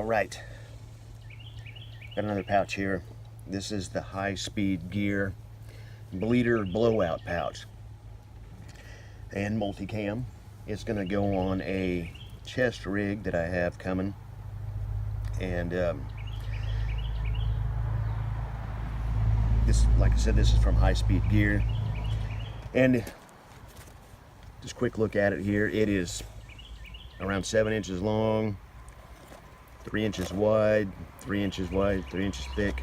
All right, got another pouch here. This is the High Speed Gear Bleeder Blowout Pouch and multicam. It's going to go on a chest rig that I have coming, and this, like I said, this is from High Speed Gear. And just a quick look at it here. It is around 7 inches long, 3 inches wide, 3 inches wide, 3 inches thick.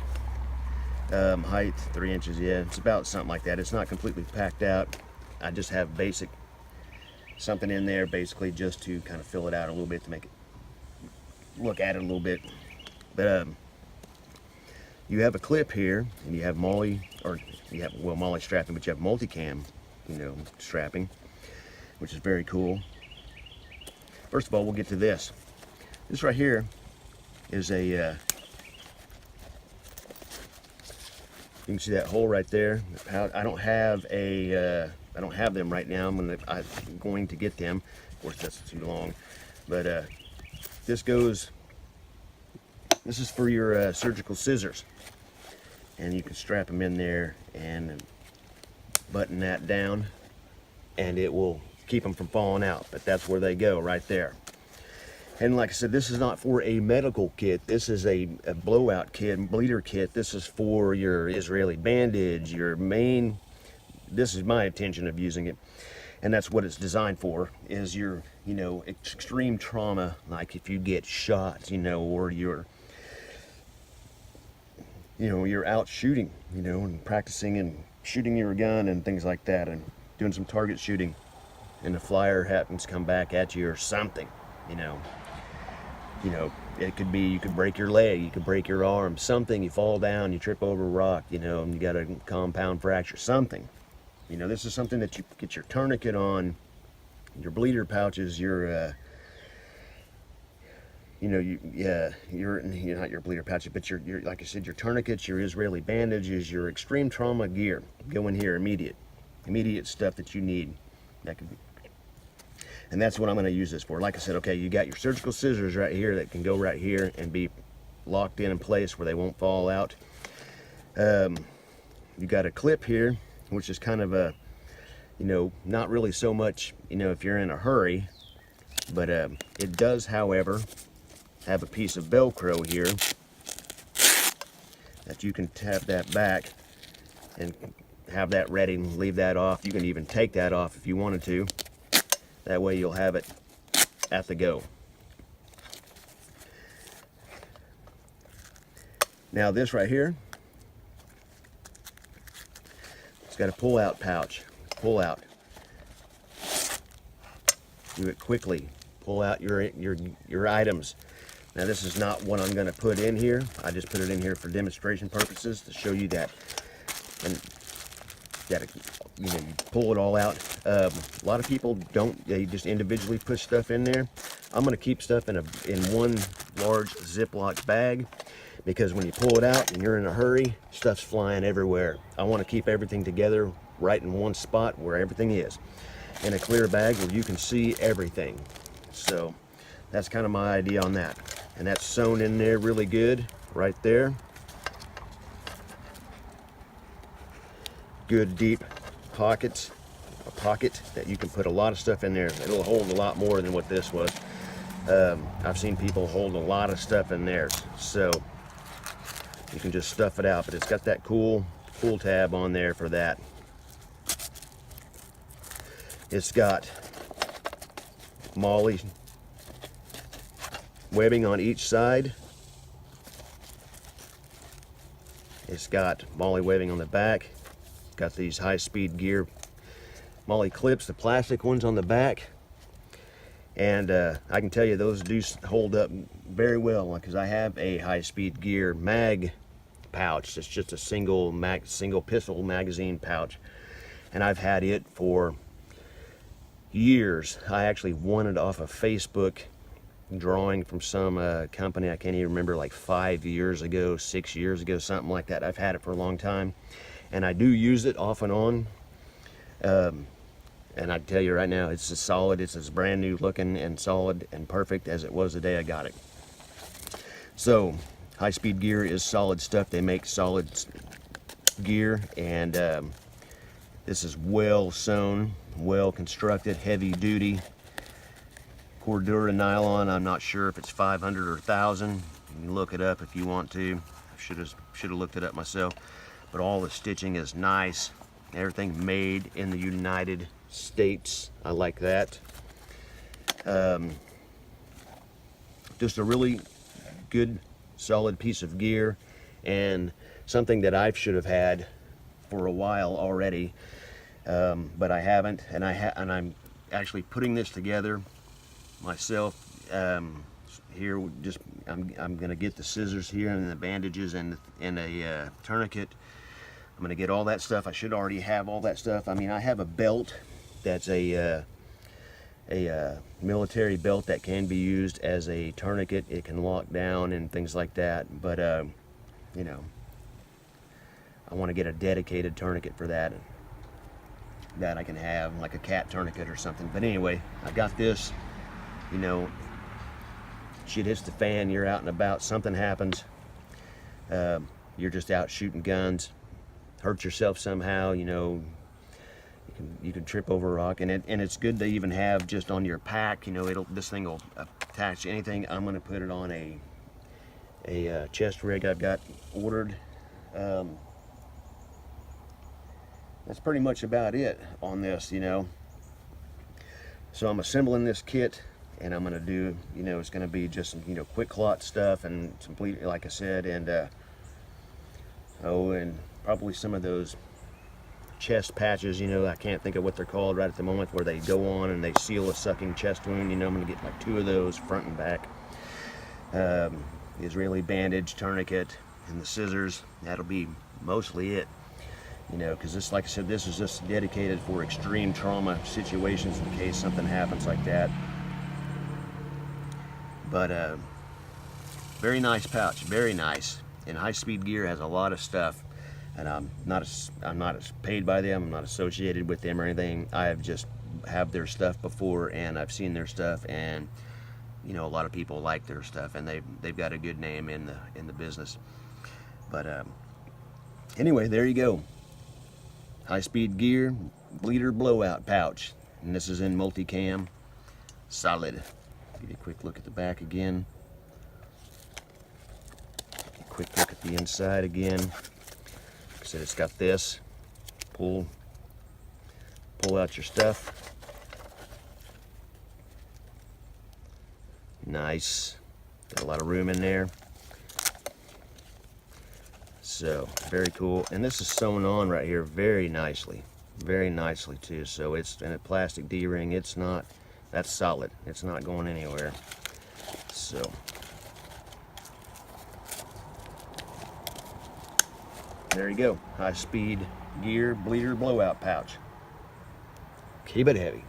Height 3 inches. Yeah, it's about something like that. It's not completely packed out. I just have basic something in there basically just to kind of fill it out a little bit, to make it look at it a little bit. But you have a clip here, and you have MOLLE, or you have, well, MOLLE strapping, but you have multicam, you know, strapping, which is very cool. First of all, we'll get to this. This right here is a you can see that hole right there. I don't have them right now. I'm going to get them. Of course, that's too long. But this is for your surgical scissors, and you can strap them in there and button that down, and it will keep them from falling out. But that's where they go, right there. And like I said, this is not for a medical kit. This is a blowout kit, bleeder kit. This is for your Israeli bandage, your main. This is my intention of using it, and that's what it's designed for. Is your, you know, extreme trauma, like if you get shot, you know, or you're out shooting, you know, and practicing and shooting your gun and things like that, and doing some target shooting, and the flyer happens to come back at you or something, you know, it could be, you could break your leg, you could break your arm, something, you fall down, you trip over a rock, you know, and you got a compound fracture, something. You know, this is something that you get your tourniquet on, your bleeder pouches, your, you're not your bleeder pouches, but your, like I said, your tourniquets, your Israeli bandages, your extreme trauma gear, go in here, immediate stuff that you need. That could be. And that's what I'm going to use this for. Like I said, okay, you got your surgical scissors right here that can go right here and be locked in place where they won't fall out. You got a clip here, which is kind of a, you know, not really so much, you know, if you're in a hurry, but it does, however, have a piece of Velcro here that you can tap that back and have that ready and leave that off. You can even take that off if you wanted to. That way you'll have it at the go. Now this right here, it's got a pull-out pouch. Pull out. Do it quickly. Pull out your items. Now this is not what I'm going to put in here. I just put it in here for demonstration purposes to show you that. And that, you know, you pull it all out. A lot of people don't. They just individually put stuff in there. I'm going to keep stuff in one large Ziploc bag, because when you pull it out and you're in a hurry, stuff's flying everywhere. I want to keep everything together right in one spot where everything is, in a clear bag where you can see everything. So that's kind of my idea on that. And that's sewn in there really good right there. Good deep pockets, a pocket that you can put a lot of stuff in there. It'll hold a lot more than what this was. I've seen people hold a lot of stuff in there, so you can just stuff it out. But it's got that cool pull tab on there for that. It's got MOLLE webbing on each side. It's got MOLLE webbing on the back. Got these High Speed Gear MOLLE clips, the plastic ones on the back, and I can tell you those do hold up very well, because I have a High Speed Gear mag pouch. It's just a single pistol magazine pouch, and I've had it for years. I actually won it off of Facebook drawing from some company, I can't even remember, like 5 years ago, 6 years ago, something like that. I've had it for a long time, and I do use it off and on. And I tell you right now, it's as solid, it's as brand new looking and solid and perfect as it was the day I got it. So High Speed Gear is solid stuff. They make solid gear, and this is well sewn, well constructed, heavy duty Cordura nylon. I'm not sure if it's 500 or 1,000. You can look it up if you want to. I should have looked it up myself. But all the stitching is nice. Everything made in the United States. I like that. Just a really good, solid piece of gear, and something that I should have had for a while already, but I haven't. And I'm actually putting this together myself. Here, I'm gonna get the scissors here and the bandages and a tourniquet. I'm gonna get all that stuff. I should already have all that stuff. I mean, I have a belt that's a military belt that can be used as a tourniquet. It can lock down and things like that, but you know, I want to get a dedicated tourniquet for that I can have, like a cat tourniquet or something. But anyway, I got this. You know, shit hits the fan, you're out and about, something happens, you're just out shooting guns, hurt yourself somehow, you know, you can trip over a rock, and it's good to even have just on your pack. You know, this thing will attach to anything. I'm going to put it on a chest rig I've got ordered. That's pretty much about it on this, you know. So I'm assembling this kit, and I'm going to do, you know, it's going to be just some, you know, quick clot stuff and complete, like I said, and and probably some of those chest patches, you know, I can't think of what they're called right at the moment, where they go on and they seal a sucking chest wound. You know, I'm going to get like 2 of those, front and back. Israeli bandage, tourniquet, and the scissors. That'll be mostly it, you know, because this, like I said, this is just dedicated for extreme trauma situations in case something happens like that. But very nice pouch, very nice. And High Speed Gear has a lot of stuff. And I'm not paid by them. I'm not associated with them or anything. I have just have their stuff before, and I've seen their stuff, and you know, a lot of people like their stuff, and they've got a good name in the business. But anyway, there you go. High Speed Gear bleeder blowout pouch, and this is in multicam, solid. Give you a quick look at the back again. A quick look at the inside again. So it's got this, pull out your stuff. Nice, got a lot of room in there. So very cool, and this is sewn on right here very nicely too. So it's in a plastic D-ring. It's not, that's solid. It's not going anywhere. So there you go, High Speed Gear bleeder blowout pouch. Keep it heavy.